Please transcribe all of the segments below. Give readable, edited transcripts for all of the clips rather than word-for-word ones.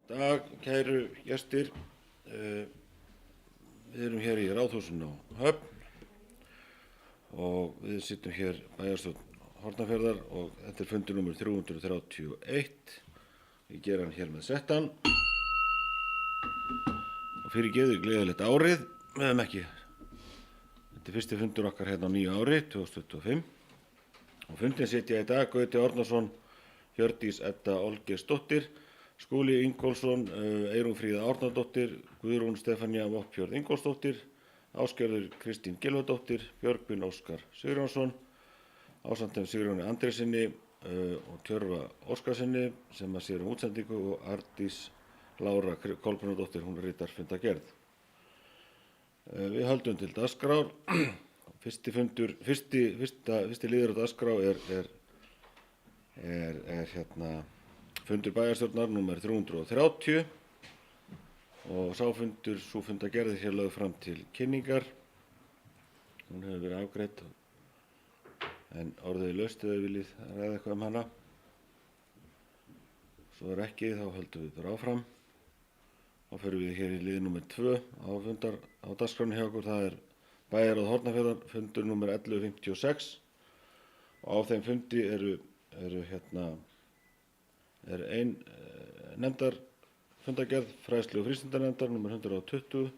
Dag, kæru gestir. Við erum hér í Ráðhúsinu á Höfn og við sittum hér bæjarstjórn Hornafjarðar og þetta er fundur númer 331. Við gerum hann hér með settan og fyrirgefðu gleðilegt árið. Við hefum ekki. Þetta er fyrsti fundur okkar hérna á nýju ári, 2025. Og fundin sitja í dag Gauti Árnason, Hjördís Edda Olgeirsdóttir, Skúli Ingólfsson, Eyrún Fríða Árnadóttir, Guðrún Stefania Voppjörð Ingólfsdóttir, Ásgerður Kristín Gylfadóttir, Björgvin Óskar Sigurjónsson, ásamt þeim Sigurjóni Andrésinni og Tjörva Óskarsinni sem að sér útsendingu og Arndís Lára Kolbrúnardóttir, hún ritar fundargerð. Við höldum til dagskrár. Fyrsti liður á dagskrá er fundur bæjarstjórnar númer 330 og sú fundargerð hér lögð fram til kynningar. Hún hefur verið afgreidd en orðið laust ef þið viljið ræða eitthvað hana. Svo ekki, þá höldum við bara áfram. Þá förum við hér í lið númer 2 á dagskráni hjá okkur. Það er Bæjarráð Hornafjarðar, fundur númer 1156 og á þeim fundi er ein nefndarfundargerð, fræðslu- og frístundanefndar númer 120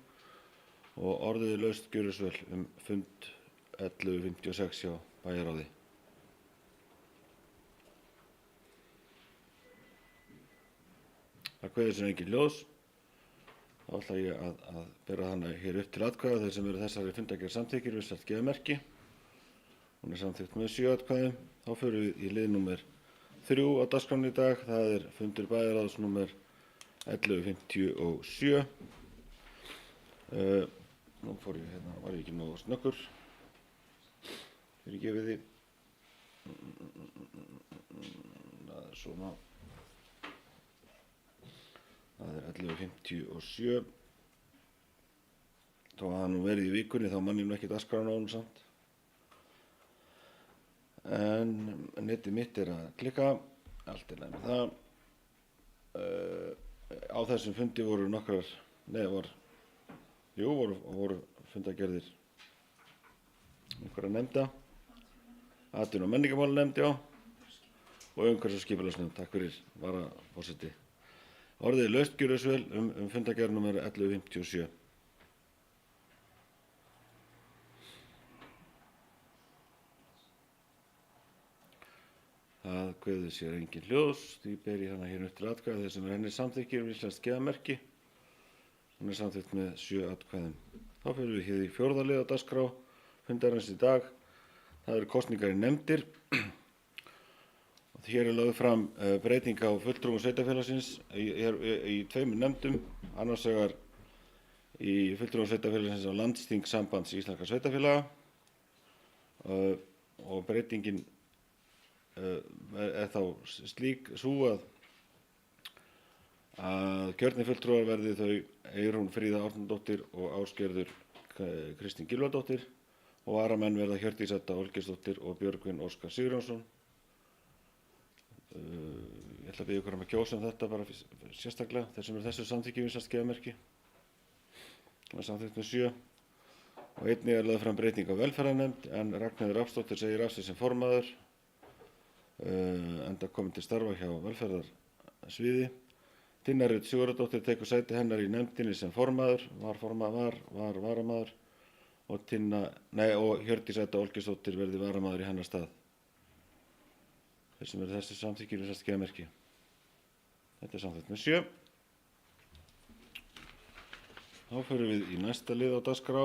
og orðið laust gjörðisvel fund 1156 hjá Bæjarráði. Það kveður sem engin ljós. Þá ætla ég að bera hana hér upp til atkvæða. Þeir sem eru þessari fundargerð samþykkir við sætt gefa merki. Hún er samþykkt með 7 atkvæðum. Þá förum við í lið númer 3 á dagskránni í dag. Það er fundur bæjarráðs númer 1157. Nú var ég ekki nógu snöggur. Fyrirgefið þið. Það er svona. Það er 1157. Þó að það nú verið í vikunni þá man ég nú ekki dagskrána á honum samt. En netið mitt er að klikka. Allt er með það. Á þessum fundi voru voru fundargerðir einhverja nefnda. Atvinnu- og menningarmálanefnd, já. Og umhverfis- og skipulagsnefnd. Takk fyrir, varaforseti. Orðið laust gjörðisvel fundargerð númer 1157. Það kveður sér engin ljós, því ber ég hana hér upp til atkvæða. Þeir sem henni samþykkir íslenskt geðamerki. Hún er samþykkt með 7 atkvæðum. Þá fyrir við hér í 4. lið á dagskrá fundarins í dag. Það eru kosningar í nefndir. Hér er lögð fram breyting á fulltrúum sveitarfélagsins í 2 nefndum, annars vegar í fulltrúum sveitarfélagsins á landsþing Sambands íslenskra sveitarfélaga og breytingin er þá sú að kjörnir fulltrúar verði þau Eyrún Fríða Árnadóttir og Ásgerður Kristín Gylfadóttir og varamenn verða Hjördís Edda Olgeirsdóttir og Björgvin Óskar Sigurjónsson. Ég ætla að biðja ykkur að kjósa þetta bara sérstaklega. Þeir sem eru þessu samþykki við gefa merki. Það er samþykkt með 7. Og einnig er lögð fram breyting á velferðarnefnd en Ragnheiður Rafnsdóttir segir af sér sem formaður enda komin til starfa hjá velferðarsviði. Tinna Rut Sigurðardóttir tekur sæti hennar í nefndinni sem formaður, var varamaður og Hjördís Edda Olgeirsdóttir verði varamaður í hennar stað. Þeir sem eru þessi samþykkir við gefa merki. Þetta er samþykkt með 7. Þá förum við í næsta lið á dagskrá.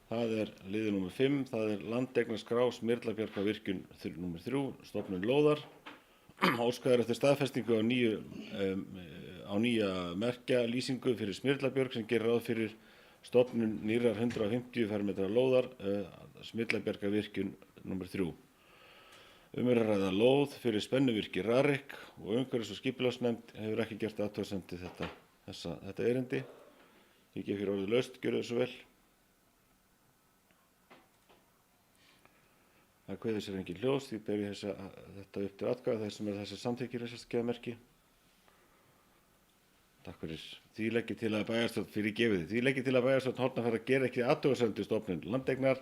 Það er liður númer 5. Það er landeignarskrá Smyrlabjargavirkjun númer 3, stofnun lóðar. Óskað er eftir staðfestingu á nýja merkjalýsingu fyrir Smyrlabjörg sem gerir ráð fyrir stofnun nýrrar 150 fermetra lóðar Smyrlabjargavirkjun númer 3. Er að ræða lóð fyrir spennuvirki Rarik og umhverfis- og skipulagsnefnd hefur ekki gert athugasemd við þetta erindi. Ég gef hér orðið laust, gjörðu þessu vel. Það kveður sér engin hljóðs, því ber ég þetta upp til atkvæða þeir sem þessi samþykkir þessast geðmerki. Takk fyrir. Því legg ég til að bæjarstjórn fyrir gefið. Því legg ég til að bæjarstjórn Hornafjarðar geri ekki athugasemd við stofnun landeignar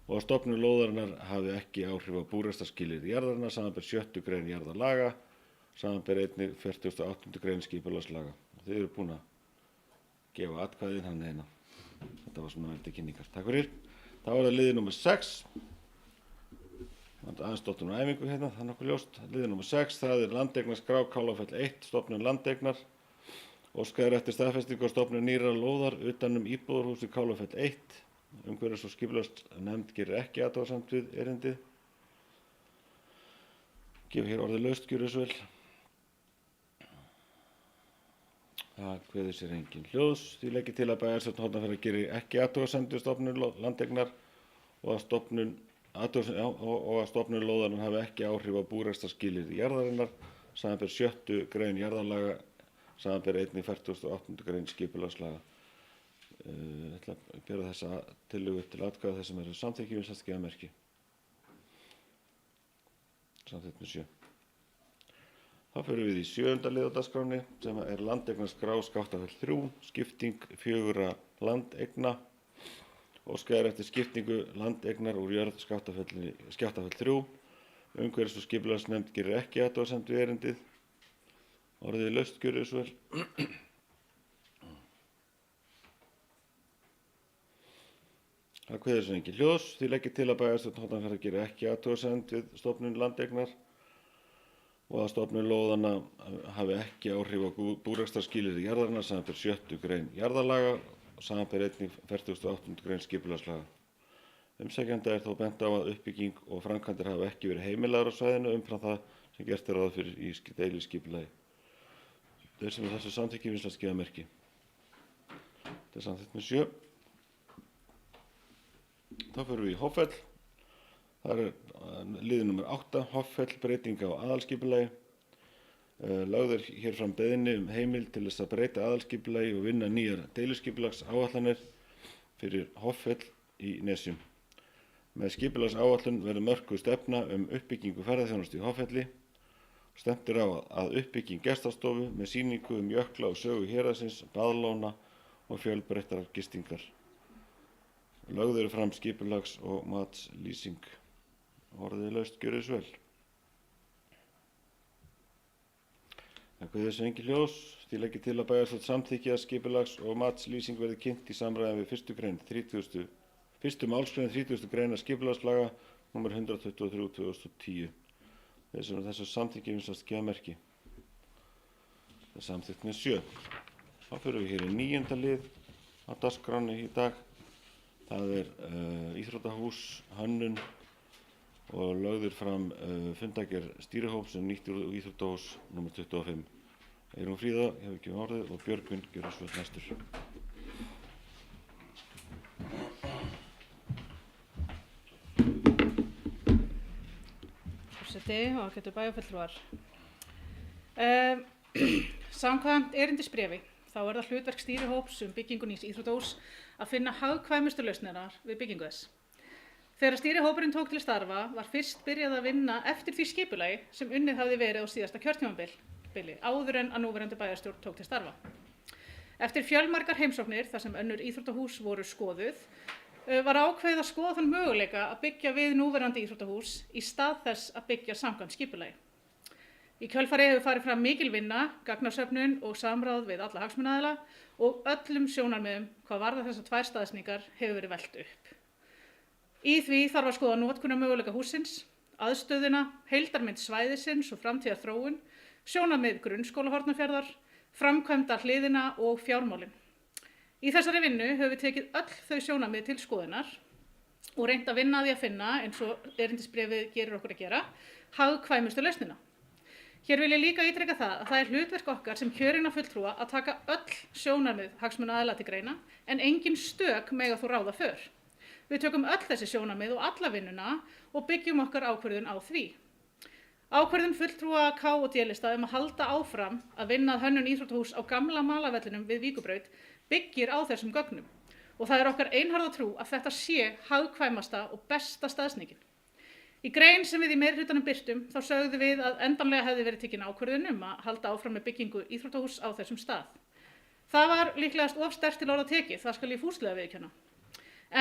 og að stofnun lóðarinnar hafi ekki áhrif á búrekstrarskilyrði jarðarinnar, samanber 6. grein jarðalaga, samanber einnig 48. grein skipulagslaga. Þið eru búin að gefa atkvæðin hann eina. Þetta var svona veldi kynningar. Takk fyrir. Þá er það liður númer 6. Aðeins stofnun og æfingu hérna, það er nokkuð ljóst. Liður númer 6, það er landeignaskrá Kálafell 1, stofnun landeignar. Óskað eftir staðfestingu á stofnun nýrrar lóðar utan íbúðarhúsi Kálafell 1. Umhverfis- og skipulagsnefnd gerir ekki athugasemd við erindið. Gefur hér orðið laust, gjörið svo vel. Það kveður sér engin hljóðs. Því legg ég til að bæjarstjórn Hornafjarðar geri ekki athugasemd við stofnun landeignar og að stofnun lóðarinnar hafi ekki áhrif á búrekstrarskilyrði jarðarinnar, samanber 6. grein jarðalaga, samanber einnig 48. grein skipulagslaga. Ég ætla að bera þessa tillögu upp til atkvæða þess sem eru samþykki við geðmerki. Samþykkt með 7. Þá förum við í 7. lið á dagskránni sem er landeignaskrá Skaftafell 3, skipting 4 landeigna. Óskað eftir skiptingu landeignar úr jörð Skaftafell 3. Umhverfis- og skipulagsnefnd gerir ekki athugasemd við erindið. Orðið laust, gjörið svo vel. Það kveður sér engin hljóðs. Því legg ég til að bæjarstjórn Hornafjarðar geri ekki athugasemd við stofnun landeignar og að stofnun lóðanna hafi ekki áhrif á búrekstrarskilyrði jarðarinnar, samanber 6. grein jarðalaga og samanber einnig 48. grein skipulagslaga. Umsækjanda er þó bent á að uppbygging og framkvæmdir hafi ekki verið heimilaðar á svæðinu umfram það sem gert er ráð fyrir í deiliskipulagi. Þeir sem þessu samþykki finnst geðmerki. Þetta er samþykkt með 7. Þá förum við í Hoffell. Það er liður númer 8, Hoffell, breyting á aðalskipulagi. Lögð er hér fram beiðni heimild til þess að breyta aðalskipulagi og vinna nýjar deiliskipulagsáætlanir fyrir Hoffell í Nesjum. Með skipulagsáætlun verður mörkuð stefna uppbyggingu ferðaþjónustu í Hoffelli. Stefnt er á að uppbygging gestastofu með sýningu jökla og sögu héraðsins, baðlóna og fjölbreyttar gistingar. Lögð eru fram skipulags- og matslýsing. Orðið laust, gjörið svo vel. Það kveður sér engin hljóðs. Því legg ég til að bæjarstjórn samþykki að skipulags- og matslýsing verði kynnt í samræmi við 1. málsgrein 30. greinar skipulagslaga nr. 123/2010. Þessu samþykki finnst geðmerki. Það er samþykkt með 7. Þá förum við hér í 9. lið á dagskránni í dag. Það er íþróttahús, hönnun og lögður fram fundagerð stýrihóps nýttur íþróttahús nr. 25. Eyrún Fríða hefur ekki orðið og Björgvin gjörðu svo næstur. Forseti og ágætu bæjarfulltrúar. Samkvæmt erindisbréfi þá er það hlutverk stýrihóps byggingu nýs íþróttahús að finna hagkvæmustu lausnirnar við byggingu þess. Þegar stýrihópurinn tók til starfa var fyrst byrjað að vinna eftir því skipulagi sem unnið hafði verið á síðasta kjörtímabili áður en að núverandi bæjarstjórn tók til starfa. Eftir fjölmargar heimsóknir þar sem önnur íþróttahús voru skoðuð var ákveðið að skoða þann möguleika að byggja við núverandi íþróttahús í stað þess að byggja samkvæmt skipulagi. Í kjölfarið hefur farið fram mikil vinna, gagnasöfnun og samráð við alla hagsmunaaðila og öllum sjónarmiðum hvað varðar þessar 2 staðsetningar hefur verið velt upp. Í því þarf að skoða notkunarmöguleika hússins, aðstöðuna, heildarmynd svæðisins og framtíðarþróun, sjónarmið grunnskóla Hornafjarðar, framkvæmda hliðina og fjármálin. Í þessari vinnu höfum við tekið öll þau sjónarmið til skoðunar og reynt að vinna að því að finna, eins og erindisbréfið gerir okkur að gera, hagkvæmustu lausnina. Hér vil ég líka ítreka það að það er hlutverk okkar sem kjörinna fulltrúa að taka öll sjónarmið hagsmunaaðila til greina en engin stök mega þó ráða för. Við tökum öll þessi sjónarmið og alla vinnuna og byggjum okkar ákvörðun á því. Ákvörðun fulltrúa K og D-lista að halda áfram að vinna að hönnun íþróttahús á gamla malavellinum við Víkurbraut byggir á þessum gögnum og það er okkar einharða trú að þetta sé hagkvæmasta og besta staðsetningin. Í grein sem við í meirihlutanum birtum þá sögðum við að endanlega hefði verið tekin ákvörðun að halda áfram með byggingu íþróttahúss á þessum stað. Það var líklegast of sterkt til orða tekið, það skal ég fúslega viðurkenna.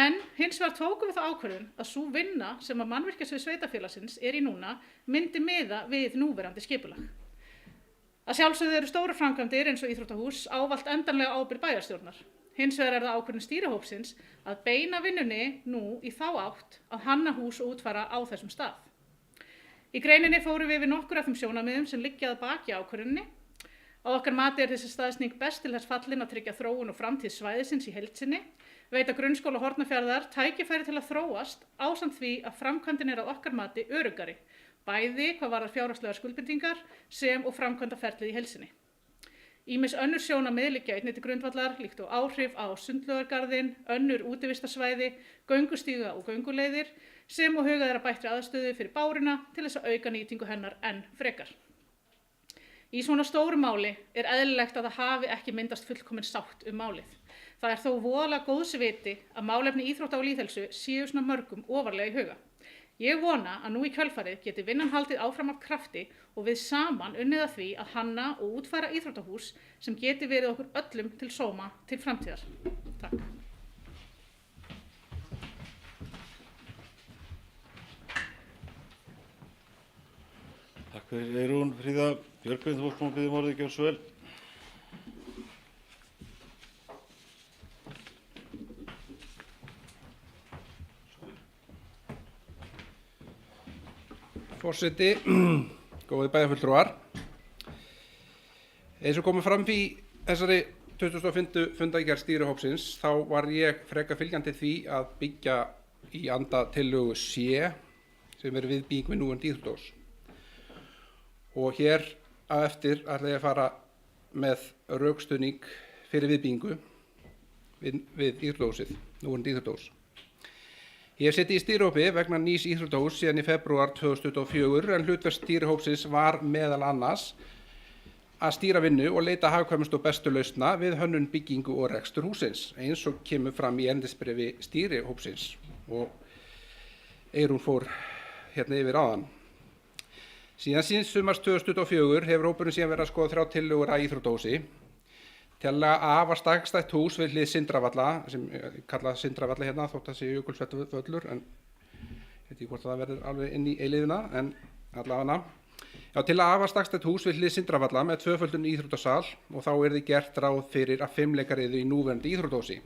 En hins vegar tókum við það ákvörðun að sú vinna sem að mannvirkjasvið sveitarfélagsins í núna myndi miða við núverandi skipulag. Að sjálfsögðu eru stórar framkvæmdir eins og íþróttahús ávallt endanlega ábyrgð bæjarstjórnar. Hins vegar það ákvörðun stýrihópsins að beina vinnunni nú í þá átt að hanna hús og útfæra á þessum stað. Í greininni fórum við nokkur af þeim sjónarmiðum sem liggja að baki ákvörðunni. Á okkar mati þessi staðsetning best til þess fallin að tryggja þróun og framtíð svæðisins í heild sinni, veita grunnskóla Hornafjarðar tækifæri til að þróast ásamt því að framkvæmdin að okkar mati öruggari, bæði hvað varðar fjárhagslegar skuldbindingar sem og framkvæmdaferlið í heild sinni. Ýmis önnur sjónarmið liggja einnig til grundvallar líkt og áhrif á sundlaugargarðinn, önnur útivistarsvæði, göngustíga og gönguleiðir sem og hugað að bættri aðstöðu fyrir báruna til þess að auka nýtingu hennar enn frekar. Í svona stóru máli eðlilegt að það hafi ekki myndast fullkomin sátt málið. Það þó voðalega góðs viti að málefni íþrótta og lýðheilsu séu svona mörgum ofarlega í huga. Ég vona að nú í kjölfarið geti vinnan haldið áfram af krafti og við saman unnið að því að hanna og útfæra íþróttahús sem geti verið okkur öllum til sóma til framtíðar. Takk. Takk fyrir Eyrún, Fríða, Björgvin, þú varst biðja orðið, gjörðu svo vel. Forseti, góðir bæjarfulltrúar. Eins og komið fram í þessari 25. fundargerð stýrihópsins þá var ég frekar fylgjandi því að byggja í anda tillögu C sem viðbygging við núverandi íþróttahús. Og hér á eftir ætla ég að fara með rökstuðning fyrir viðbyggingu við íþróttahúsið, núverandi íþróttahús. Ég hef setið í stýrihópi vegna nýs íþróttahúss síðan í febrúar 2024 en hlutverk stýrihópsins var meðal annars að stýra vinnu og leita hagkvæmustu og bestu lausna við hönnun, byggingu og rekstur hússins, eins og kemur fram í erindisbréfi stýrihópsins og Eyrún fór hérna yfir áðan. Síðan sumars 2024 hefur hópurinn síðan verið að skoða 3 tillögur að íþróttahúsi. Tillaga A var stærstætt hús við hlið Sindravalla, sem kallað Sindravalla hérna, þótt að sé Jökulsvöllur, en ég veit ekki hvort það verður alveg inn í eilífina, en allavega. Já, tillaga A var stærstætt hús við hlið Sindravalla með 2-földum íþróttasal og þá yrði gert ráð fyrir að 5 leikar yrðu í núverandi íþróttahúsi.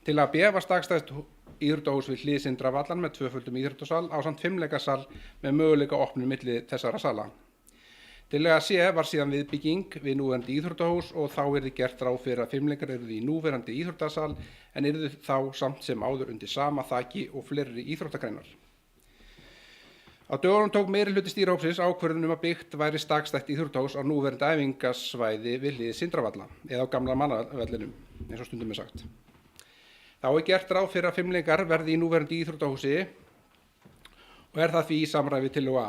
Tillaga B var stærstætt íþróttahús við hlið Sindravallan með 2-földum íþróttasal ásamt 5 leikarsal með möguleika opnum milli þessara sala. Tillaga C var síðan viðbygging við núverandi íþróttahús og þá yrði gert ráð fyrir að 5 leikar yrðu í núverandi íþróttasal en yrðu þá samt sem áður undir sama þaki og fleiri íþróttagreinar. Á dögunum tók meirihluti stýrihópsins ákvörðun að byggt væri stakstætt íþróttahús á núverandi æfingasvæði við hlið Sindravalla eða á gamla mannavellinum, eins og stundum sagt. Þá gert ráð fyrir að 5 leikar verði í núverandi íþróttahúsi og það því í samræmi við tillögu A.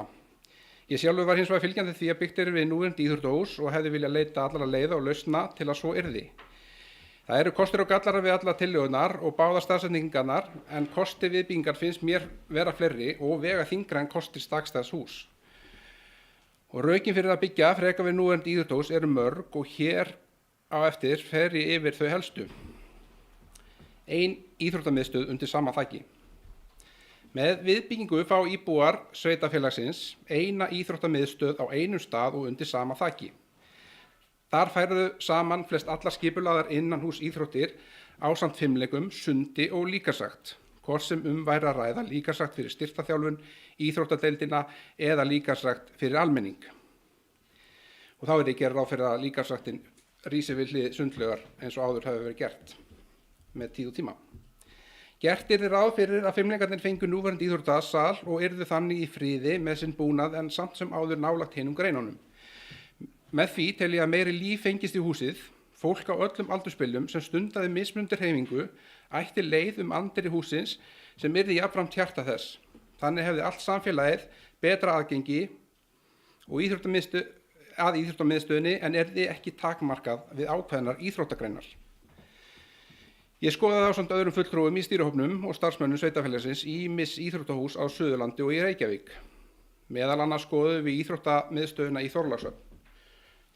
Ég sjálfur var hins vegar fylgjandi því að byggt við núverandi íþróttahús og hefði viljað leita allra leiða og lausna til að svo yrði. Það eru kostir og gallar við alla tillögunar og báðar staðsetningarnar en kosti viðbyggingar finnst mér vera fleiri og vega þyngra en kostir stakstæðs hús. Og rökin fyrir að byggja frekar við núverandi íþróttahús eru mörg og hér á eftir fer ég yfir þau helstu. 1 íþróttamiðstöð undir sama þaki. Með viðbyggingu fá íbúar sveitarfélagsins eina íþróttamiðstöð á einum stað og undir sama þaki. Þar færðu saman flest allar skipulagðar innan hús íþróttir ásamt 5 leikum, sundi og líkamsrækt, hvort sem væri að ræða líkamsrækt fyrir styrktarþjálfun, íþróttadeildina eða líkamsrækt fyrir almenning. Og þá ég gera ráð fyrir að líkamsræktin rísi við hlið sundlaugar eins og áður hefur verið gert með tíð og tíma. Gert yrði ráð fyrir að 5 leikarnir fengu núverandi íþróttasal og yrðu þannig í friði með sinn búnað en samt sem áður nálægt hinum greinunum. Með því tel ég að meiri líf fengist í húsið, fólk á öllum aldursbilum sem stundaði mismunandi hreyfingu ætti leið anddyri húsins sem yrði jafnframt hjarta þess. Þannig hefði allt samfélagið betra aðgengi og íþróttamiðstöðinni en yrði ekki takmarkað við ákveðnar íþróttagreinar. Ég skoðaði ásamt öðrum fulltrúum í stýrihópnum og starfsmönnum sveitafélagsins ýmis íþróttahús á Suðurlandi og í Reykjavík. Meðal annars skoðuðum við íþróttamiðstöðina í Þorlákshöfn.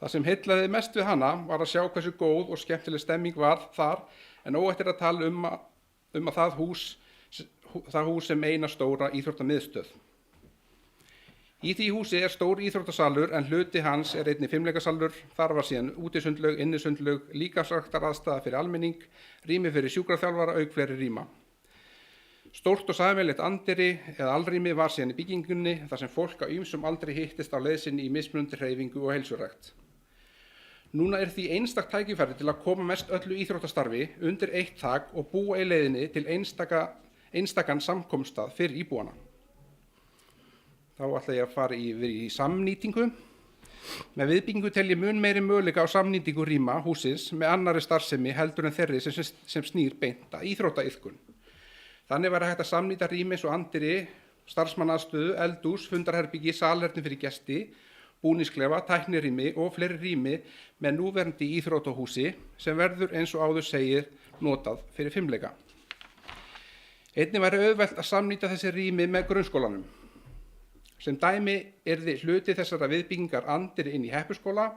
Það sem heillaði mest við hana var að sjá hversu góð og skemmtileg stemming var þar, en óhætt er að tala um að það hús sem eina stóra íþróttamiðstöð. Í því húsi er stór íþróttasalur en hluti hans er einnig fimleikasalur, þar var síðan útisundlaug, innisundlaug, líkamsræktaraðstaða fyrir almenning, rými fyrir sjúkraþjálfara auk fleiri rýma. Stórt og sameiginlegt anddyri eða alrými var síðan í byggingunni þar sem fólk á ýmsum aldri hittist á leið sinni í mismunandi hreyfingu og heilsurækt. Núna er því einstakt tækifæri til að koma mest öllu íþróttastarfi undir eitt þak og búa í leiðinni til einstakan samkomstað fyrir íbúana. Þá ætla ég að fara í samnýtingu. Með viðbyggingu tel ég mun meiri möguleika á samnýtingu rýma húsins með annarri starfsemi heldur en þeirri sem snýr beint að íþróttaiðkun. Þannig væri hægt að samnýta rými eins og anddyri, starfsmannaaðstöðu, eldhús, fundarherbyggi, salernir fyrir gesti, búningsklefa, tæknirými og fleiri rými með núverandi íþróttahúsi sem verður eins og áður segir notað fyrir fimleika. Einnig væri auðvelt að samnýta þessi rými með grunnskólanum. Sem dæmi yrði hluti þessara viðbyggingar anddyri inn í Heppuskóla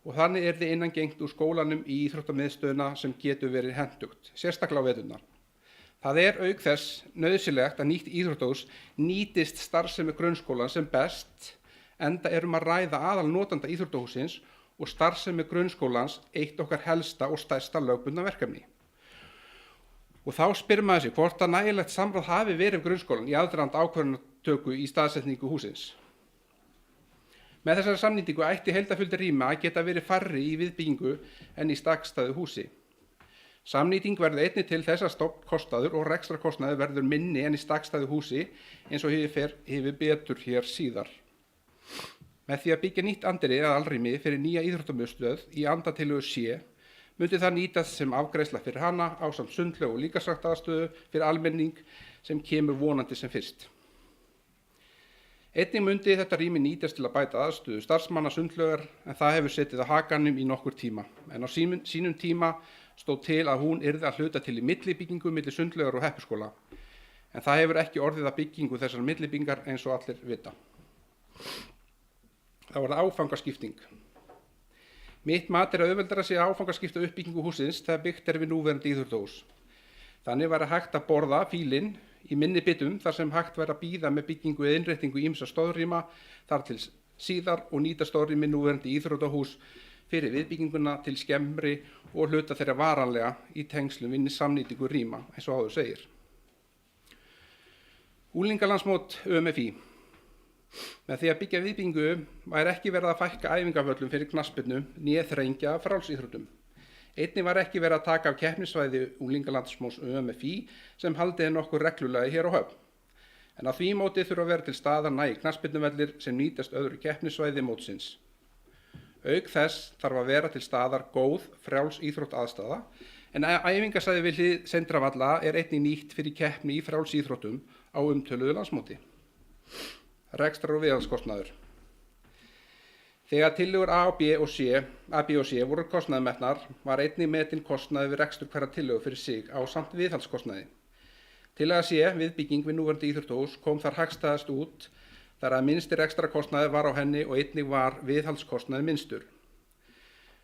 og þannig yrði innangengt úr skólanum í íþróttamiðstöðina sem getur verið hentugt, sérstaklega á veturnar. Það er auk þess nauðsynlegt að nýtt íþróttahús nýtist starfsemi grunnskólan sem best, enda að ræða aðalnotanda íþróttahúsins og starfsemi grunnskólans eitt okkar helsta og stærsta lögbundna verkefni. Og þá spyr maður sig hvort að nægilegt samráð hafi verið grunnskólan í aðdraganda ákvörðunartöku í staðsetningu húsins. Með þessari samnýtingu ætti heildarfjöldi rýma að geta verið færri í viðbyggingu en í stakstæðu húsi. Samnýting verður einnig til þess að stofnkostnaður og rekstrarkostnaður verður minni en í stakstæðu húsi eins og hefur betur hér síðar. Með því að byggja nýtt anddyri eða alrými fyrir nýja íþróttamiðstöð í andatillögu C myndi það nýtast sem afgreiðsla fyrir hana ásamt sundlaug og líkamsræktaraðstöðu fyrir almenning sem kemur vonandi sem fyrst. Einnig myndi þetta rými nýtast til að bæta aðstöðu starfsmanna sundlaugar en það hefur setið á hakanum í nokkur tíma. En á sínum tíma stóð til að hún yrði að hluta til í millibyggingu milli sundlaugar og Heppuskóla. En það hefur ekki orðið að byggingu þessar millibyggingar eins og allir vita. Það var það áfangaskipting. Mitt mat er að auðveldara sé að áfangaskipta uppbyggingu húsins þegar byggt við núverandi íþróttahús. Þannig væri hægt að borða fílinn í minni bitum þar sem hægt væri að bíða með byggingu eða innréttingu ýmsa stóðrýma þar til síðar og nýta stóðrými núverandi íþróttahús fyrir viðbygginguna til skemmri og hluta þeirra varanlega í tengslum við samnýtingu rýma eins og áður segir. Unglingalandsmót ÖMFÍ. Með því að byggja viðbyggingu væri ekki verið að fækka æfingavöllum fyrir knattspyrnu né þrengja frjálsíþróttum. Einnig var ekki verið að taka af keppnissvæði unglingalandsmóts ÖMFÍ sem haldiði nokkur reglulega hér á Höfn. En á því móti þurfa að vera til staðar nægir knattspyrnuvellir sem nýtast öðru keppnissvæði mótsins. Auk þess þarf að vera til staðar góð frjálsíþrótt aðstaða en æfingasvæði við hlið Sendravalla er einnig nýtt fyrir keppni í frjálsíþróttum á umtöluðu landsmóti. Rekstrar og viðhaldskostnaður. Þegar tillögur A, B og C voru kostnaðarmetnar var einnig metinn kostnaður við rekstur hverrar tillögu fyrir sig ásamt viðhaldskostnaði. Tillaga C, viðbygging við núverandi íþróttahús, kom þar hagstæðast út þar að minnsti rekstrarkostnaður var á henni og einnig var viðhaldskostnaður minnstur.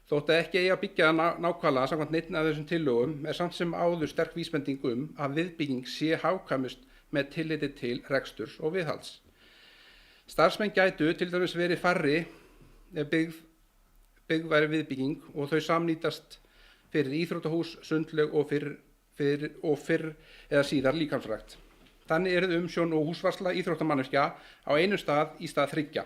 Þótt að ekki eigi að byggja nákvæmlega samkvæmt neinni af þessum tillögum er samt sem áður sterk vísbending að viðbygging sé hagkvæmust með tilliti til reksturs og viðhalds. Starfsmenn gætu til dæmis verið færri ef byggð væri viðbygging og þau samnýtast fyrir íþróttahús, sundlaug og fyrr eða síðar líkamsrækt. Þannig yrði umsjón og húsvarsla íþróttamanneskja á einum stað í stað 3.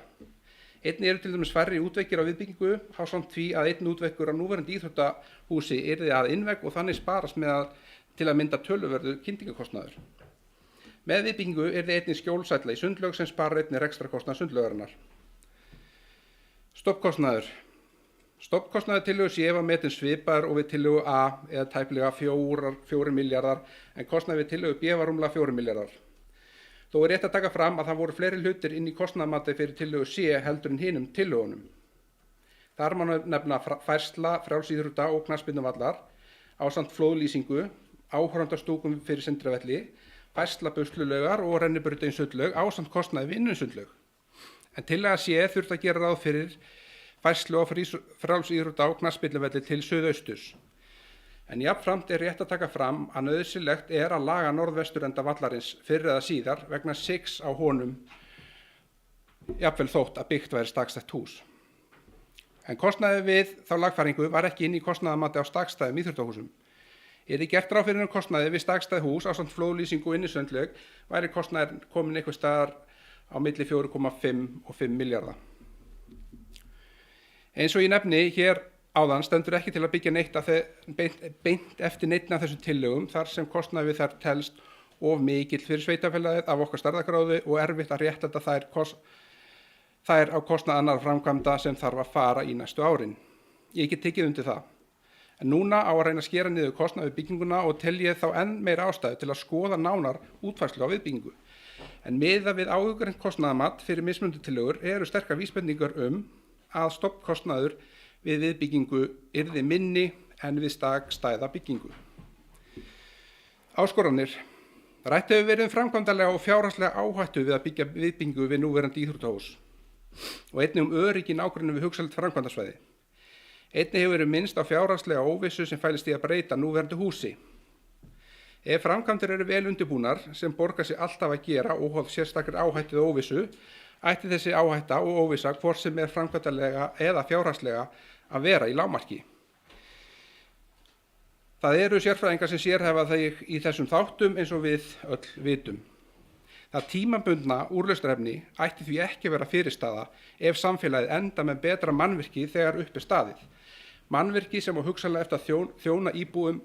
Einnig eru til dæmis færri útveggir á viðbyggingu ásamt því að einn útveggur á núverandi íþróttahúsi yrði að innvegg og þannig sparast til að mynda töluverður kyndingakostnaður. Með viðbyggingu yrði einnig skjólsælla í sundlaug sem sparar einnig rekstrarkostnað sundlaugarinnar. Stofnkostnaður. Stofnkostnaður tillögu C var metinn svipaður og við tillögu A eða tæplega 4 milljarðar en kostnaður við tillögu B var rúmlega 4 milljarðar. Þó er rétt að taka fram að það voru fleiri hlutir inn í kostnaðarmati fyrir tillögu C heldur en hinum tillögunum. Þar má nefna færsla frjálsíþrótta og knattspyrnuvallar, ásamt flóðlýsingu, áhorfandastúkum fyrir Sindravelli, færsla buslulaugar og rennibrautaun sundlaug ásamt kostnaði við innri sundlaug. En tillaga C þurfti að gera ráð fyrir færslu á frjálsíþrótta á knattspyrnuvelli til suðausturs. En jafnframt er rétt að taka fram að nauðsynlegt er að laga norðvesturenda vallarins fyrr eða síðar vegna sigs á honum, jafnvel þótt að byggt væri stakstætt hús. En kostnaði við þá lagfæringu var ekki inn í kostnaðamati á stakstæðum íþróttahúsum. Yrði gert ráð fyrir kostnaði við stakstæð hús ásamt flóðlýsingu og innisundlaug væri kostnaðir komin einhvers staðar á milli 4,5 og 5 milljarða. Eins og ég nefni hér áðan stendur ekki til að byggja beint eftir neitt af þessum tillögum þar sem kostnaði við þær telst of mikill fyrir sveitarfélagið af okkar stærðargráðu og erfitt að réttlæta þær á kostnað annarra framkvæmda sem þarf að fara í næstu árin. Ég get tekið undir það. En núna á að reyna að skera niður kostnað við bygginguna og tel ég þá enn meira ástæðu til að skoða nánar útfærslu á viðbyggingu. En miðað við áðurgreint kostnaðamat fyrir mismunandi tillögur eru sterkar vísbendingar að stofnkostnaður við viðbyggingu yrði minni en við stakstæða byggingu. Áskoranir. Rætt hefur verið framkvæmdarlega og fjárhagslega áhættu við að byggja viðbyggingu við núverandi íþróttahús og einnig öryggi í nágrenni við hugsanlegt framkvæmdarsvæði. Einnig hefur verið minnst á fjárhagslega óvissu sem fælist í að breyta núverandi húsi. Ef framkvæmdir eru vel undirbúnar, sem borgar sig alltaf að gera óháð sérstakri áhættu og óvissu, ætti þessi áhætta og óvissa hvort sem er framkvæmdarlega eða fjárhagslega að vera í lágmarki. Það eru sérfræðingar sem sérhæfa þau í þessum þáttum eins og við öll vitum. Það tímabundna úrlausnarefni ætti því ekki vera fyrirstaða ef samfélagið enda með betra mannvirki þegar upp er staðið. Mannvirki sem á hugsanlega eftir að þjóna íbúum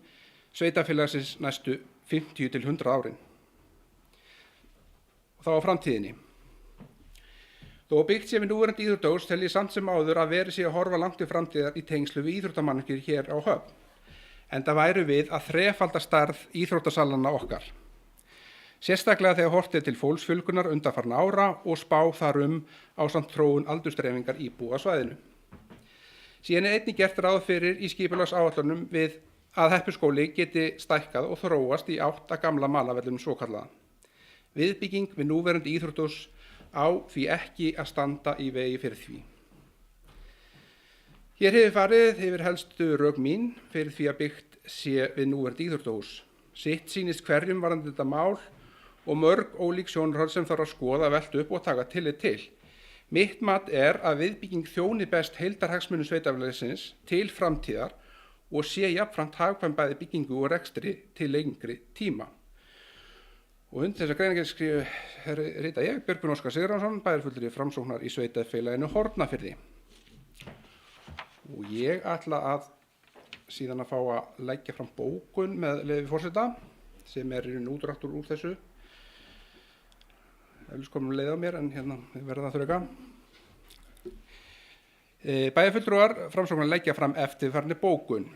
sveitarfélagsins næstu 50 til 100 árin. Og þá á framtíðinni. Þó byggt sé við núverandi íþróttahús tel ég samt sem áður að verið sé að horfa langt til framtíðar í tengslu við íþróttamannvirki hér á Höfn. Enda væru við að þrefalda stærð íþróttasalanna okkar. Sérstaklega þegar horft er til fólksfjölgunar undanfarna ára og spá þar ásamt þróun aldursdreifingar íbúa á svæðinu. Síðan er einnig gert ráð fyrir í skipulagsáætlunum við að Heppuskóli geti stækkað og þróast í átt að gamla malarvellinum svokallaða. Viðbygging við núverandi íþróttahús á því ekki að standa í vegi fyrir því. Hér hefur farið yfir helstu rök mín fyrir því að byggt sé við núverandi íþróttahús. Sitt sýnist hverjum varðandi þetta mál og mörg ólík sjónarhorn sem þarf að skoða, velta upp og taka tillit til. Mitt mat er að viðbygging þjóni best heildarhagsmunum sveitarfélagsins til framtíðar og sé jafnframt hagkvæm bæði byggingu og rekstri til lengri tíma. Og undir þessa greinargerð rita ég, Björgvin Óskar Sigurjónsson, bæjarfulltrúi Framsóknar í sveitarfélaginu Hornafirði. Og ég ætla að síðan að fá að leggja fram bókun með leyfi forseta sem er í útdráttur úr þessu. Eflis komum leið á mér en hérna verða það þrauka. Bæjarfulltrúar Framsóknar leggja fram eftirfarandi bókun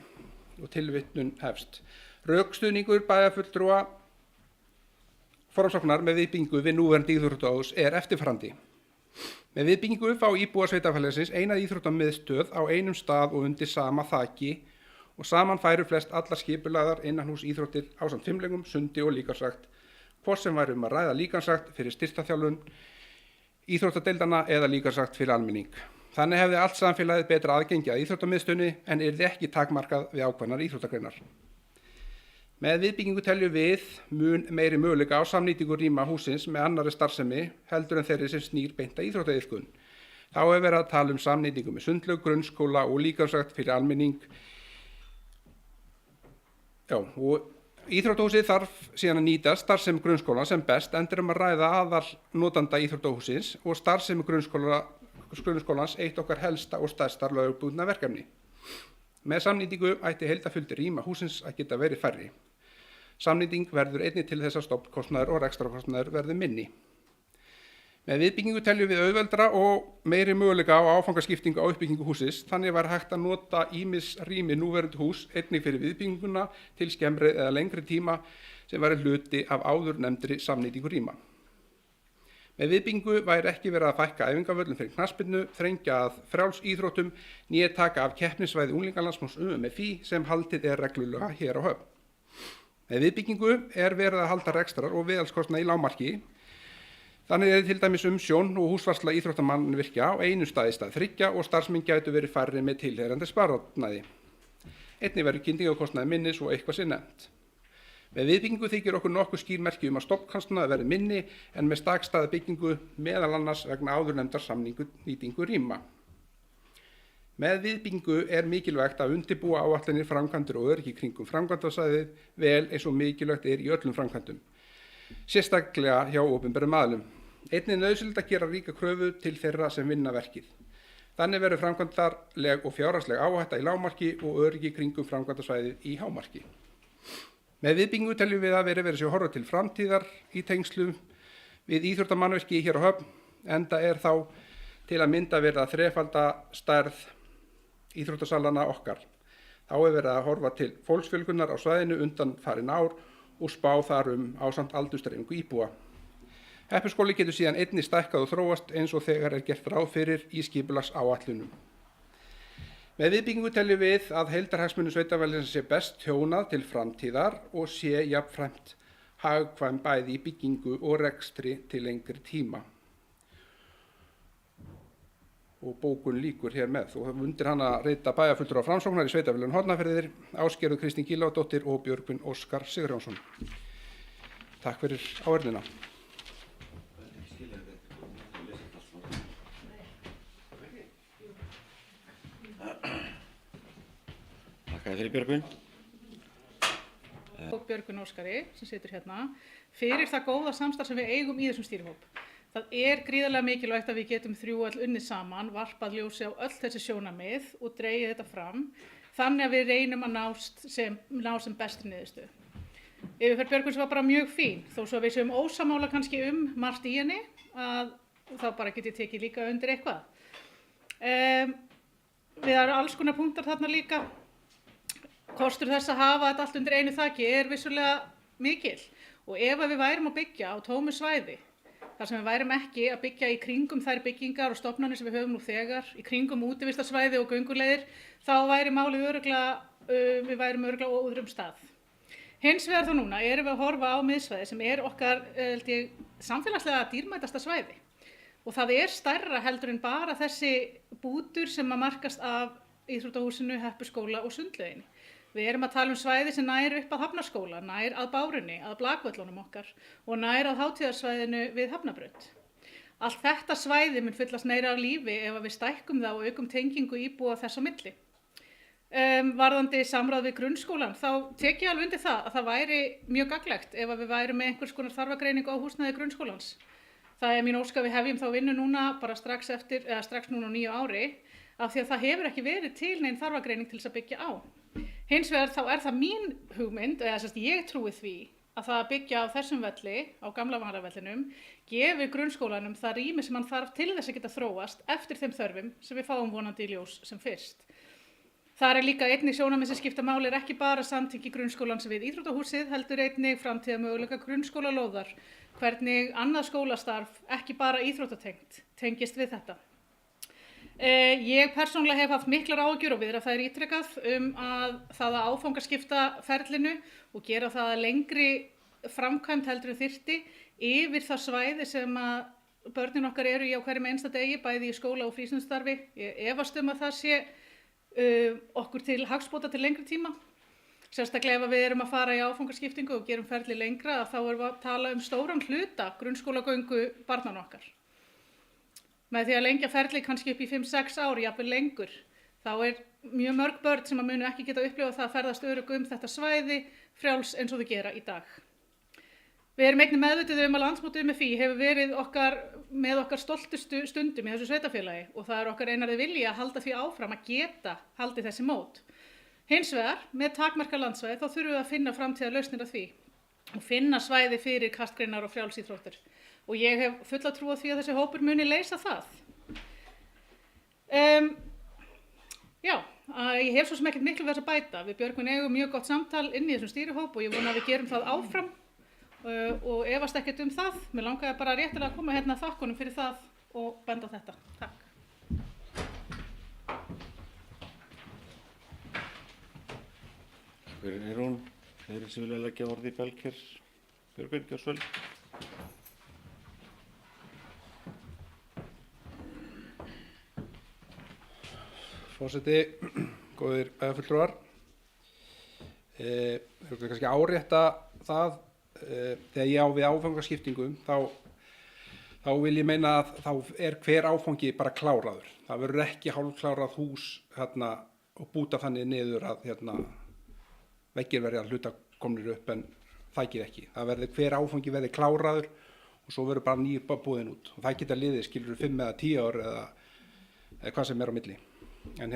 og tilvitnun hefst. Rökstuðningur bæjarfulltrúa Framsóknar með viðbyggingu við núverandi íþróttahús er eftirfarandi. Með viðbyggingu fá íbúar sveitarfélagsins eina íþróttamiðstöð á einum stað og undir sama þaki og saman færu flest allar skipulagðar innanhús íþróttir ásamt fimleikum, sundi og líkamsrækt, hvort sem væri að ræða líkamsrækt fyrir styrktarþjálfun, íþróttadeildana eða líkamsrækt fyrir almenning. Þannig hefði allt samfélagið betra aðgengi að íþróttamiðstöðinni en yrði ekki takmarkað við ákveðnar íþróttagreinar. Með viðbyggingu teljum við mun meiri möguleika á samnýtingu rýma hússins með annarri starfsemi heldur en þeirri sem snýr beint að íþróttaiðkun. Þá er verið að tala samnýtingu með sundlaug, grunnskóla og líkamsrækt fyrir almenning. Og íþróttahúsið þarf síðan að nýta starfsemi grunnskóla sem best endur að ræða aðal notanda íþróttahúsins og starfsemi grunnskólans eitt okkar helsta og stærsta lögbundna verkefni. Með samnýtingu ætti heildarfjöldi rýma hússins að geta verið færri. Samnýting verður einnig til þess að stofnkostnaður og rekstrarkostnaður verður minni. Með viðbyggingu teljum við auðveldara og meiri möguleika á áfangaskiptingu á uppbyggingu húsins, þannig var hægt að nota ýmis rými núverandi hús einnig fyrir viðbygginguna til skemmri eða lengri tíma sem væri hluti af áður nefndri samnýtingu rýma. Með viðbyggingu væri ekki verið að fækka æfingavöllum fyrir knattspyrnu, þrengja að frjálsíþróttum, né taka af keppnisvæði unglingalandsmóts UMFÍ sem haldið er reglulega hér á Höfn. Með viðbyggingu er verið að halda rekstrar og viðhaldskostnað í lágmarki. Þannig er til dæmis umsjón og húsvarsla íþróttamannvirkja á einu stað í stað 3 og starfsmenn gætu verið færri með tilheyrandi sparnaði. Einnig verður kynningakostnaði minni svo eitthvað sé nefnt. Með viðbyggingu þykir okkur nokkuð skýr merki að stofnkostnaður verði minni en með stakstæða byggingu meðal annars vegna áðurnefndar samningu nýtingu rýma. Með viðbyggingu er mikilvægt að undirbúa áætlanir, framkvæmdir og öryggi kringum framkvæmdasvæðið vel eins og mikilvægt er í öllum framkvæmdum, sérstaklega hjá opinberum aðilum. Einnig nauðsynlegt að gera ríka kröfu til þeirra sem vinna verkið. Þannig verður framkvæmdarleg og fjárhagsleg áhætta í lágmarki og öryggi kringum framkvæmdasvæðið í hámarki. Með viðbyggingu teljum við að verið sér horfa til framtíðar í tengslum við íþróttamannvirki hér á Höfn, enda er þá til að mynda verið að þrefalda stærð íþróttasalana okkar. Þá er verið að horfa til fólksfjölgunar á svæðinu undanfarin ár og spá þar ásamt aldursdreifingu íbúa. Heppuskóli getur síðan einnig stækkað og þróast eins og þegar er gert ráð fyrir í skipulagsáætlunum. Með viðbyggingu teljum við að heildarhagsmunum sveitarfélagsins sé best þjónað til framtíðar og sé jafnframt hagkvæm bæði í byggingu og rekstri til lengri tíma. Og bókun lýkur hér með og undir hana rita bæjarfulltrúar Framsóknar í sveitarfélaginu Hornafirðir, Ásgerður Kristín Gísladóttir og Björgvin Óskar Sigurjónsson. Takk fyrir áheyrnina. Þakka þér Björgvin. Og Björgvin Óskari sem situr hérna fyrir það góða samstarf sem við eigum í þessum stýrihóp. Það er gríðarlega mikilvægt að við getum þrjú öll unnið saman, varpað ljósi á öll þessi sjónarmið og dregið þetta fram þannig að við reynum að ná sem bestri niðurstöðu. Yfirferð Björgvins var bara mjög fín, þó svo við séum ósammála kannski margt í henni, að þá bara get ég tekið líka undir eitthvað. Við erum alls konar punktar þarna líka. Kostur þess að hafa þetta allt undir einu þaki er vissulega mikil og ef við værum að byggja á tómu svæði, þar sem við værum ekki að byggja í kringum þær byggingar og stofnanir sem við höfum nú þegar, í kringum útivistarsvæði og gönguleiðir, þá væri málið við værum örugglega á öðrum stað. Hins vegar þá núna erum við að horfa á miðsvæði sem er okkar samfélagslega dýrmætasta svæði og það er stærra heldur en bara þessi bútur sem að markast af íþróttahúsinu, Heppuskóla og sundlauginni. Við erum að tala svæði sem nær upp að Hafnarskóla, nær að Bárunni, að Blakvöllunum okkar og nær að hátíðarsvæðinu við Hafnabraut. Allt þetta svæði mun fyllast meira af lífi ef við stækkum það og aukum tengingu íbúa þess á milli. Varðandi samráð við grunnskólan, þá tek ég alveg undir það að það væri mjög gagnlegt ef við værum með einhvers konar þarfagreiningu á húsnæði grunnskólans. Það er mín ósk að við hefjum þá vinnu núna bara strax núna á nýju ári, af því að það hefur ekki verið til nein þarfagreining til þess að byggja á. Hins vegar þá er það mín hugmynd, ég trúi því að það að byggja á þessum velli, á gamla varavellinum, gefi grunnskólanum það rými sem hann þarf til þess að geta þróast eftir þeim þörfum sem við fáum vonandi í ljós sem fyrst. Þar er líka einnig sjónarmið sem skipta máli er ekki bara samtengi grunnskólans við íþróttahúsið, heldur einnig framtíðarmöguleika grunnskólalóðar, hvernig annað skólastarf, ekki bara íþróttatengt, tengist við þetta. Ég persónulega hef haft miklar áhyggjur og viðra þær ítrekað að það að áfangaskipta ferlinu og gera það að lengri framkvæmd heldur en þyrfti yfir það svæði sem að börnin okkar eru í á hverjum einsta degi, bæði í skóla og frístundastarfi. Ég efast að það sé okkur til hagsbóta til lengri tíma. Sérstaklega ef við erum að fara í áfangaskiptingu og gerum ferli lengra, þá erum við að tala stóran hluta grunnskólagöngu barnanna okkar. Með því að lengja ferli kannski upp í 5-6 ár, jafnvel lengur, þá er mjög mörg börn sem að munu ekki geta upplifað það að ferðast örugg þetta svæði frjáls eins og þau gera í dag. Við erum einnig meðvituð að landsmót UMFÍ hefur verið með okkar stoltustu stundum í þessu sveitarfélagi og það er okkar einarði vilji að halda því áfram að geta haldið þessi mót. Hins vegar, með takmarkað landsvæði, þá þurfum við að finna framtíðarlausnir að því og finna svæði fyrir kastgreinar og frjálsíþróttir. Og ég hef fulla trú á því að þessi hópur muni leysa það. Ég hef svo sem ekkert miklu við þess að bæta. Við Björgvin eigum mjög gott samtal inn í þessum stýrihóp og ég vona að við gerum það áfram. og efast ekkert það. Mér langaði bara réttilega að koma hérna að þakkunum fyrir það og benda á þetta. Takk. Hver hún? Þeir sem vilja leggja orði í belg hér. Björgvin, gjör svo vel. Forseti, góðir bæjarfulltrúar. Við kannski árétta það þegar ég á við áfangaskiptingum þá vil ég meina að þá hver áfangi bara kláraður. Það verður ekki hálfklárað hús hérna og búta þannig niður að veggir verði að hluta komnir upp en þækir ekki. Það verður hver áfangi verði kláraður og svo verður bara nýr búðin út. Og það geta liðið skilur 5 eða 10 ár eða hvað sem á milli. En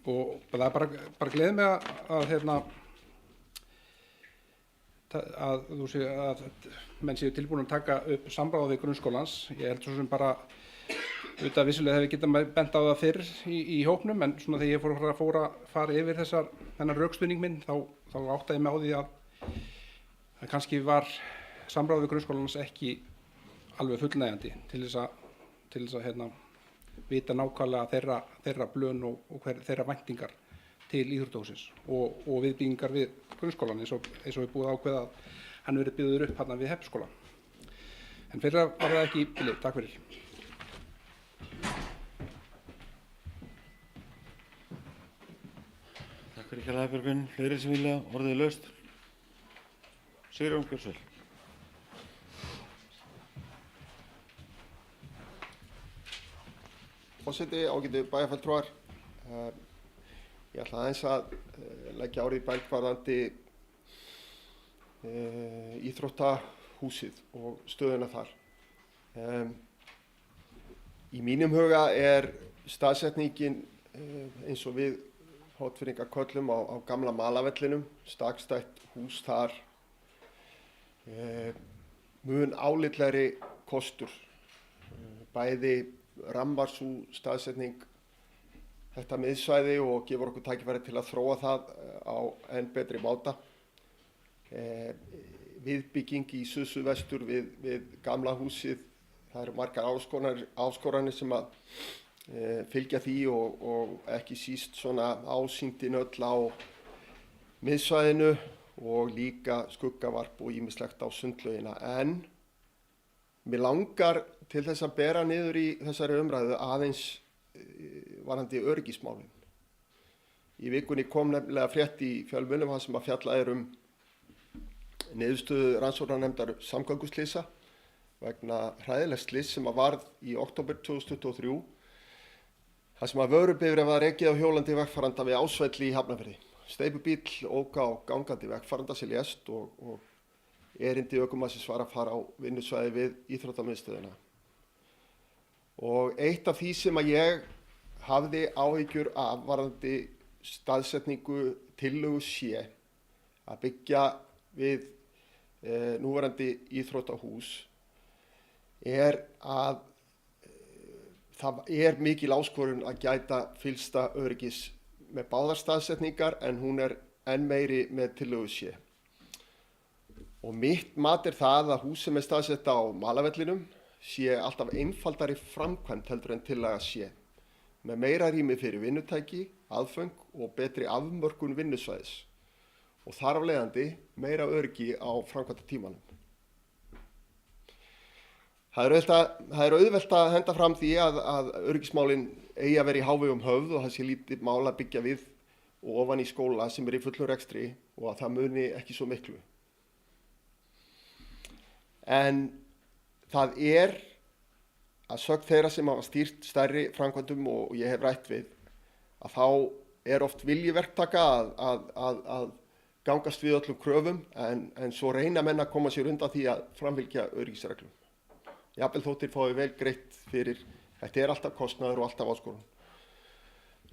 og það bara gleði mig að menn séu tilbúin að taka upp samráð við grunnskólans. Ég held svo sem bara auðvitað vissulega hefur getað bent á það fyrr í hópnum, en svona þegar ég fór að fara yfir þennan rökstuðning minn þá áttaði ég mig á því að kannski var samráð við grunnskólans ekki alveg fullnægjandi til þess að vita nákvæmlega þeirra blön og þeirra væntingar til íþróttahússins og viðbyggingar við grunnskólan eins og við búið ákveða að hann verið byggður upp hérna við Heppaskóla. En fyrra var það ekki í bili. Takk fyrir. Takk fyrir kærlega Björgvin. Fleiri sem vilja orðið laust. Sigurjón, gjör svo vel. Forseti, ágætu bæjarfulltrúar. Ég ætla aðeins að leggja orðið í belg varðandi íþróttahúsið og stöðuna þar. Í mínum huga staðsetningin eins og við Hornfirðingar köllum á gamla malavellinum, stakstætt hús þar, mun álitlegri kostur. Bæði rammar sú staðsetning þetta miðsvæði og gefur okkur tækifæri til að þróa það á enn betri máta. Viðbygging í suðvestur við gamla húsið, það eru margar áskoranir sem að fylgja því og ekki síst svona ásýndin öll á miðsvæðinu og líka skuggavarp og ýmislegt á sundlaugina. En mig langar til þess að bera niður í þessari umræðu aðeins varðandi öryggismálin. Í vikunni kom nefnilega frétt í fjölmiðlum þar sem að fjallað niðurstöðu rannsóknarnefndar samgönguslysa vegna hræðilegs slyss sem að varð í október 2023 þar sem að vörubifreið var ekið á hjólandi vegfaranda við Ásvelli í Hafnarfirði. Steypubíll ók á gangandi vegfaranda sem lést og erindi ökumannsins var að fara á vinnusvæði við íþróttamiðstöðina. Og eitt af því sem að ég hafði áhyggjur af varðandi staðsetningu tillögu C að byggja við núverandi íþróttahús að það mikil áskorun að gæta fyllsta öryggis með báðar staðsetningar en hún enn meiri með tillögu C. Og mitt mat það að hús sem staðsett á malavellinum sé alltaf einfaldari framkvæmd heldur en tillaga C, með meira rými fyrir vinnutæki, aðföng og betri afmörkun vinnusvæðis og þar af leiðandi meira öryggi á framkvæmdatímanum. Það er auðvelt að henda fram því að öryggismálin eigi að vera í hávegum höfð og það sé lítið mál að byggja við og ofan í skóla sem í fullum rekstri og að það muni ekki svo miklu. En það að sögn þeirra sem hafa stýrt stærri framkvæmdum og ég hef rætt við að þá oft vilji verktaka að gangast við öllum kröfum en svo reyna menn að koma sér undan því að framfylgja öryggisreglum. Jafnvel þóttir fái vel greitt fyrir, þetta alltaf kostnaður og alltaf áskorun.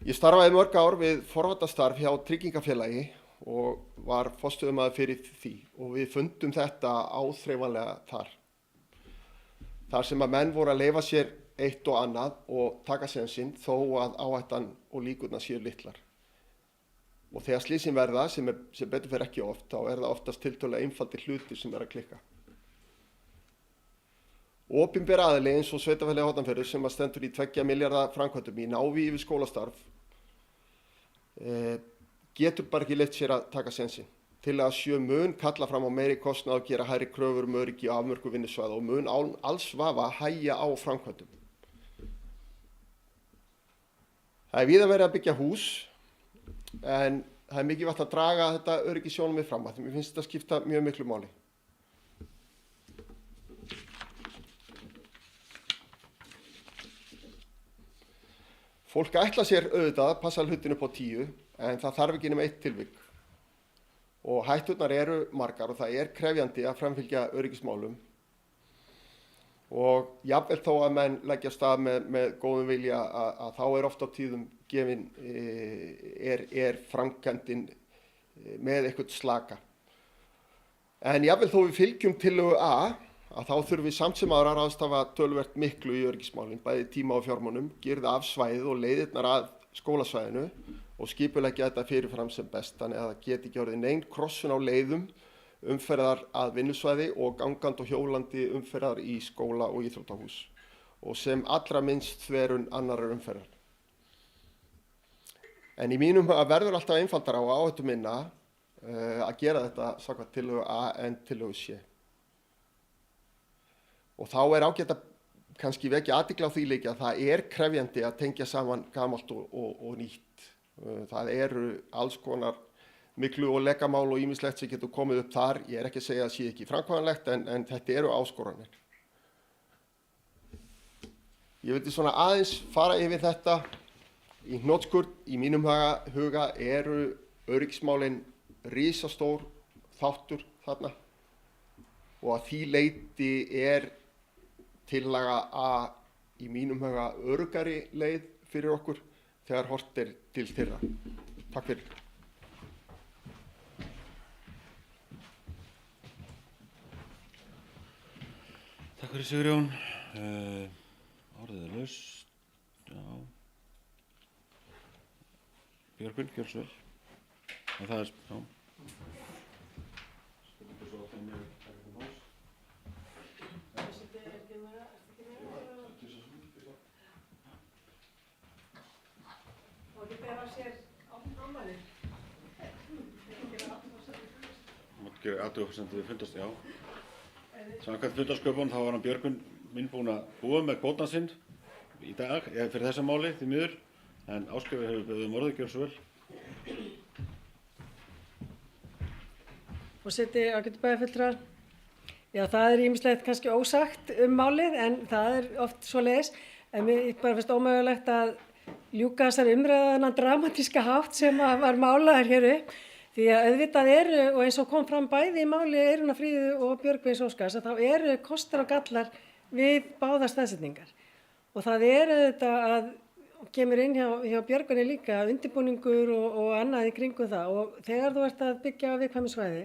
Ég starfaði mörg ár við forvarnastarf hjá tryggingafélagi og var forstöðumaður fyrir því og við fundum þetta áþreifanlega þar sem að menn voru að leyfa sér eitt og annað og taka sénsinn þó að áhættan og líkurnar séu litlar. Og þegar slysin verða, sem betur fer ekki oft, þá það oftast tiltölulega einfaldir hlutir sem að klikka. Opinber aðili eins og Sveitarfélagið Hornafjörður sem að stendur í 2 milljarða framkvæmdum í návígi við skólastarf getur bara ekki leyft sér að taka sénsinn. Tillaga 7 mun kalla fram á meiri kostnað og gera hærri kröfur öryggi og afmörkun vinnusvæða og mun alls vafa hægja á framkvæmdum. Það víða verið að byggja hús en það mikilvægt að draga þetta öryggissjónarmið fram að því mér finnst þetta skipta mjög miklu máli. Fólk ætla sér auðvitað að passa hlutinu upp á 10 en það þarf ekki nema 1 tilvik. Og hætturnar eru margar og það krefjandi að framfylgja öryggismálum. Og jafnvel þó að menn leggja af stað með góðum vilja að þá oft á tíðum gefin framkvæmdin með eitthvað slaka. En jafnvel þó við fylgjum tillögu A að þá þurfum við samt sem aðra að ráðstafa töluvert miklu í öryggismálin, bæði tíma og fjármunum, girða af svæðið og leiðirnar að skólasvæðinu og skipuleggja þetta fyrirfram sem best þannig að það geti ekki orðið nein krossun á leiðum umferðar að vinnusvæði og gangandi og hjólandi umferðar í skóla og íþróttahús og sem allra minnst þverun annarar umferðar. En í mínum verður alltaf einfaldara og áhættu minna að gera þetta samkvæmt tillögu A en tillögu C. Og þá ágætt að kannski vekja athygli á því líka að það krefjandi að tengja saman gamalt og nýtt. Það eru alls konar miklu og lekamál og ýmislegt sem getur komið upp þar. Ég ekki að segja að það sé ekki framkvæmanlegt en þetta eru áskoranir. Ég vildi svona aðeins fara yfir þetta í hnotskurn. Í mínum huga eru öryggismálin risastór þáttur þarna og að því leyti tillaga A í mínum huga öruggari leið fyrir okkur þegar horft til þeirra. Takk fyrir. Takk fyrir Sigurjón. Orðið laust. Já. Björgvin, gjör svo vel. Og það já. Gera athugasemdir við fundast, já. Samkvæmt fundarsköpun þá var hann Björgvin minn búinn að búa með kvótann sinn í dag, fyrir þessa máli því miður, en Áskrifur hefur beðið orðið, gjör svo vel. Forseti, ágætu bæjarfulltrúar. Já, það ýmislegt kannski ósagt málið en það oft svoleiðis. En mér bara finnst ómögulegt að ljúka þessari umræðan dramatíska hátt sem var málaður hér upp. Því að auðvitað og eins og kom fram bæði í máli Eyrúnar Fríðu og Björgvins Óskars að þá kostir og gallar við báðar staðsetningar. Og það auðvitað að kemur inn hjá Björgvinni líka undirbúningur og annað í kringum það og þegar þú ert að byggja á viðkvæmu svæði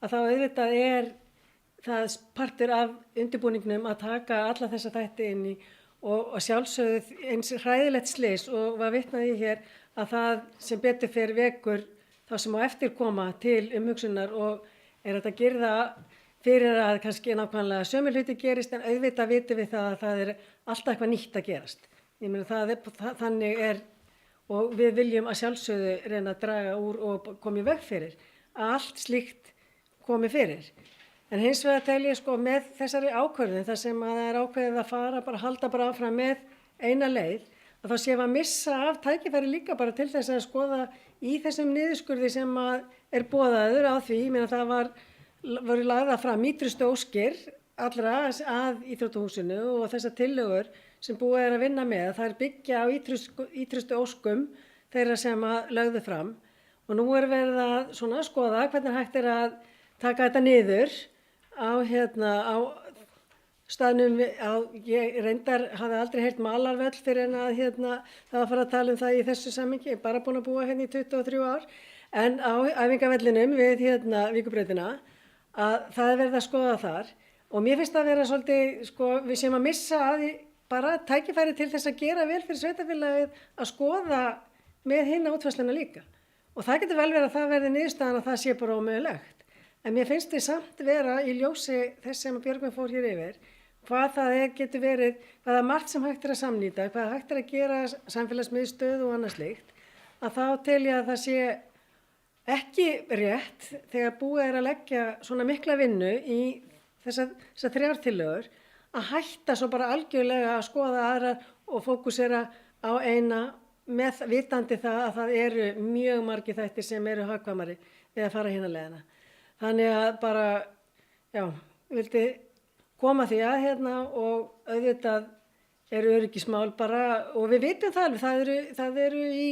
að þá auðvitað það partur af undirbúningnum að taka alla þessa þætti inn í og sjálfsögðu eins hræðilegt slys og var vitnað í hér að það sem betur fer vekur þá sem á eftir koma til umhugsunar og hægt að girða fyrir að kannski nákvæmlega sömu hluti gerist en auðvitað vitum við það að það alltaf eitthvað nýtt að gerast. Ég meina þannig og við viljum að sjálfsögðu reyna að draga úr og koma í veg fyrir að allt slíkt komi fyrir. En hins vegar tel ég með þessari ákvörðun þar sem að það ákveðið að halda bara áfram með eina leið að þá séum að missa af tækifæri líka bara til þess að skoða í þessum niðurskurði sem að boðaður á því, ég meina það voru lagðar fram ýtrustu óskir allra að íþróttahúsinu og þessar tillögur sem búið að vinna með, það byggja á ýtrustu óskum þeirra sem að lögðu fram og nú verið að skoða hvernig hægt að taka þetta niður á staðnum ég reyndar hafði aldrei heyrt malarvöll fyrir en að það var að fara að tala um það í þessu samhengi, ég er bara búin að búa hérna í 23 ár, en á æfingavellinum við Víkurbrautina að það verið að skoða þar og mér finnst það vera svolítið, við séum að missa bara tækifæri til þess að gera vel fyrir sveitarfélagið að skoða með hinna útfærsluna líka Og það getur vel verið að það verði niðurstaðan að það sé bara ómögulegt. En mér finnst þið samt vera í ljósi þess sem Björgvin fór hér yfir, hvað það getur verið, hvað það er margt sem hægt að samnýta, hvað hægt að gera samfélagsmiðstöð og annað slíkt, að þá tel ég að það sé ekki rétt þegar búið að leggja svona mikla vinnu í þessar 3 tillögur að hætta svo bara algjörlega að skoða aðrar og fókusera á eina með vitandi það að það eru mjög margir þættir sem eru hagkvæmari við að fara hérna leiðina. Þannig að bara, já, vildi koma því að hérna og auðvitað eru öryggismál bara, og við vitum það alveg, það eru í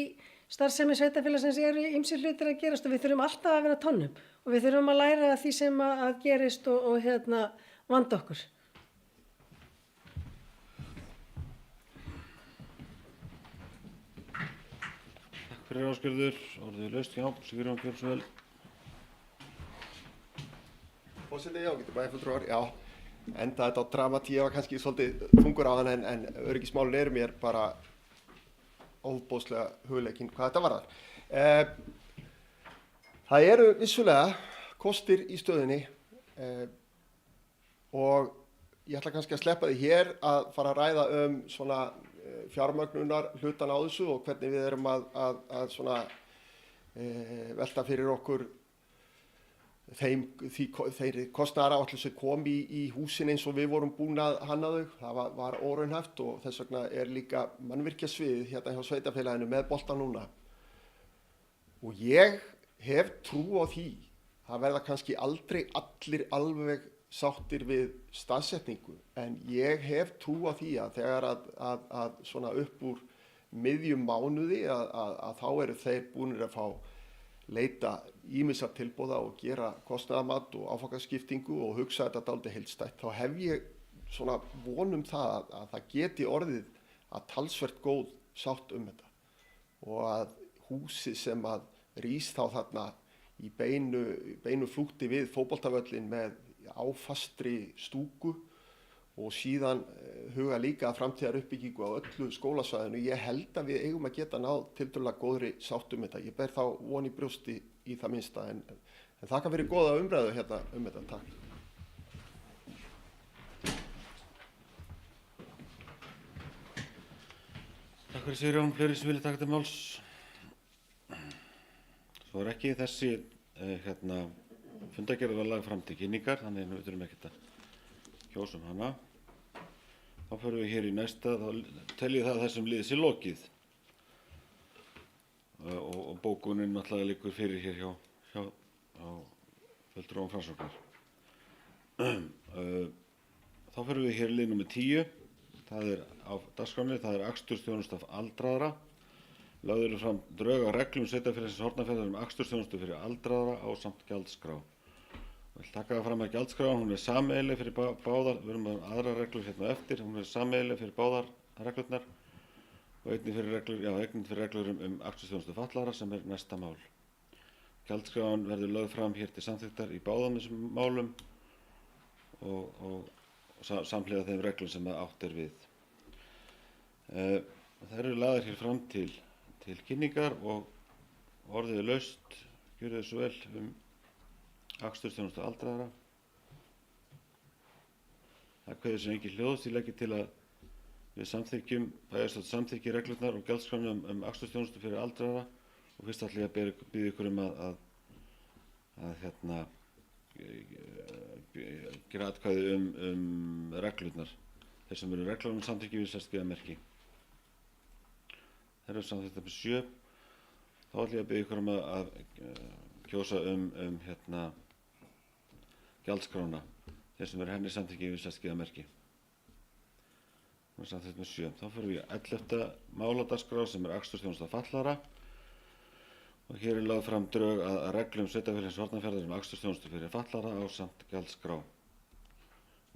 starfsemi sveitarfélagsins eru ýmsir hlutir að gerast og við þurfum alltaf að vera á tonnum og við þurfum að læra því sem að gerist og hérna vanda okkur. Takk fyrir Ásgerður, orðið laust, já, Sigurjón Björnsvel. Forseti, já, getur bæjarfulltrúar, já, enda þetta á dramatíu var kannski svolítið þungur á hann en öryggismálin eru mér bara óbóðslega hugleikinn hvað þetta varðar. Það eru vissulega kostir í stöðunni og ég ætla kannski að sleppa því hér að fara að ræða svona fjármögnunar hlutan á þessu og hvernig við erum að svona velta fyrir okkur þeirri kostnaðaráætlun sem kom í húsin eins og við vorum búin að hanna þau. Það var óraunhæft og þess vegna er líka mannvirkjasviðið hérna hjá sveitarfélaginu með bolta núna. Og ég hef trú á því, það verða kannski aldrei allir alveg sáttir við staðsetningu, en ég hef trú á því að þegar að svona upp úr miðjum mánuði að þá eru þeir búnir að fá leita ýmissa tilboða og gera kostnaðarmat og áfangaskiptingu og hugsa þetta dálítið heildstætt, þá hef ég svona vonum það að það geti orðið að talsvert góð sátt þetta og að húsið sem að rís þá þarna í beinu flútti við fótboltavöllin með áfastri stúku og síðan huga líka að framtíðar uppbyggingu á öllu skólasvæðinu. Ég held að við eigum að geta náð tiltölulega góðri sátt þetta. Ég ber þá von í brjósti í það minnsta en þakka fyrir góða umræðu hérna þetta. Takk. Takk fyrir Sigurjón, fleiri sem vilja taka til máls. Svo ekki þessi fundagerð var lagð fram til kynningar, þannig við þurfum ekkert að kjósa hana. Þá förum við hér í næsta, þá tel ég það að þessum liði sér lokið. Og bókunin náttúrulega liggur fyrir hér hjá fulltrúum Framsóknar. Þá förum við hér lið númer 10. Það er á dagskránni, það er akstursþjónustu af aldraðra. Lögð eru fram drög að reglum sveitarfélagsins Hornafjarðar akstursþjónustu fyrir aldraðra ásamt gjaldskrá. Ég vil taka það fram að gjaldskráin, hún er sameiginleg fyrir báðar, við erum með aðrar reglur hérna eftir, hún er sameiginleg fyrir báðar reglurnar og einnig fyrir reglur akstursþjónustu fatlaðra sem er næsta mál. Gjaldskráin verður lögð fram hér til samþykktar í báðum þessum málum og samhliða þeim reglum sem átt er við. Það eru lagðar hér fram til kynningar og orðið laust, gjörið svo vel akstursþjónustu aldraðra. Það kveður sem engin hljóðs, ég legg til að við samþykkjum, bæjarstjórn samþykki reglurnar og gjaldskrána akstursþjónustu fyrir aldraðra og fyrst ætla ég að biðja ykkur að gera atkvæði reglurnar. Þeir sem eru reglurnar samþykki við sérstæða merki. Þeir eru samþykktar með 7. Þá ætla ég að biðja ykkur að kjósa gjaldskrána. Þeir sem eru henni samþykki við sérstæða merki. Það er samþykkt með 7. Þá fyrir við 11. máladagskrá sem er akstursþjónustu fatlaðra og hér er lögð fram drög að reglum sveitarfélagsins Hornafjarðar akstursþjónustu fyrir fatlaðra ásamt gjaldskrá.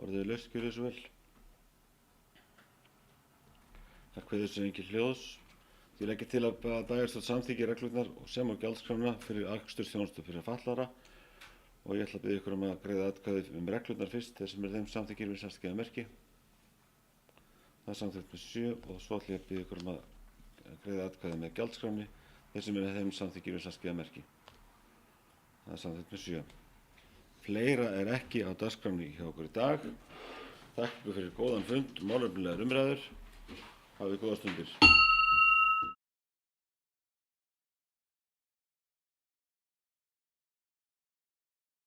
Orðið laust, gjörið svo vel. Það kveður sem engin hljóðs. Ég legg til að bæjarstjórn samþykki reglurnar sem og gjaldskrána fyrir akstursþjónustu fyrir fatlaðra og ég ætla að biðja ykkur að greiða atkvæði reglurnar fyrst, þeir sem eru þeim samþykkir við sérstæða merki. Það er samþykkt með 7 og svo ætla ég að biðja ykkur að greiða atkvæði með gjaldskráni, Þeir sem eru þeim samþykkir við saltskeiðamerki. Það er samþykkt með 7. Fleira er ekki á dagskránni hjá okkur í dag. Þakka ykkur fyrir góðan fund, málefnilegar umræður. Hafið góða stundir.